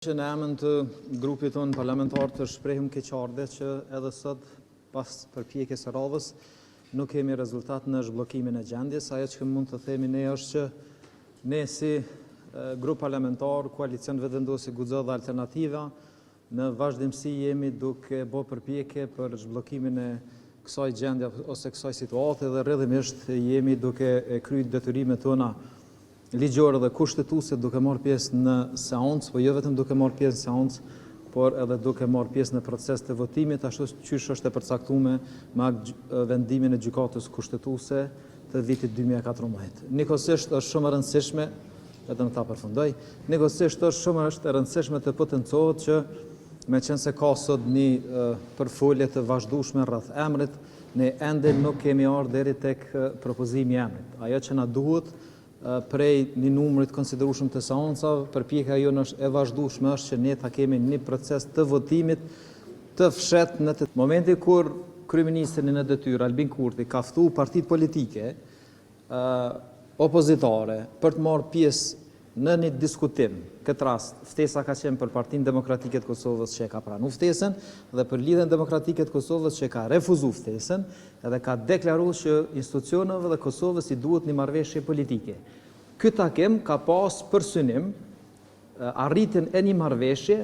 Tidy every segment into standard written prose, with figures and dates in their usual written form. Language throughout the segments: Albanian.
Që në emën të grupit tonë parlamentar të shprehim keqardhje që edhe sot pas përpjekjes së radhës nuk kemi rezultat në zhbllokimin e gjendjes. Ajo që mund të themi ne është që ne si grup parlamentar, koalicion vetëvendosi Guxo dhe Alternativa, në vazhdimsi jemi duke bërë përpjekje për zhbllokimin e kësaj gjendje ose kësaj situate dhe rrjedhimisht jemi duke kryer detyrimet tona ligjore dhe kushtetuese duke marrë pjesë në seancë, po jo vetëm duke marrë pjesë në seancë, por edhe duke marrë pjesë në proces të votimit, ashtu siç është e përcaktuar me vendimin e gjykatës kushtetuese të vitit 2014. Nikosisht është shumë e rëndësishme, vetëm ta përfundoj, nikosisht është shumë e rëndësishme të potencohet që meqense ka sot një përfolje të vazhdueshme rreth emrit, ne ende nuk kemi ardhur deri tek propozimi i emrit. Ajo që na duhet prej një numrit konsiderueshëm të seancave, përpjekja jonë është e vazhdueshme është që ne ta kemi një proces të votimit të fshehtë në momenti kur kryeministri në detyrë Albin Kurti ka ftuar partitë politike opozitare për të marrë pjesë në një diskutim. Këtë rast, ftesa ka qenë për Partinë Demokratike të Kosovës që e ka pranuar ftesën dhe për Lidhjen Demokratike të Kosovës që ka refuzuar ftesën edhe ka deklaruar që institucioneve dhe Kosovës i duhet një marrëveshje politike. Ky takim ka pas për synim arritjen e një marrëveshje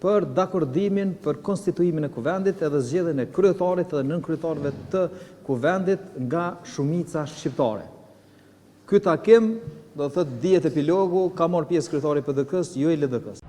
për dakordimin për konstituimin e kuvendit edhe zgjedhjen e kryetarit dhe nënkryetarëve të kuvendit nga shumica shqiptare. Ky takim, do thotë dihet epilogu, ka marrë pjesë kryetari i PDK-s, jo i LDK-s.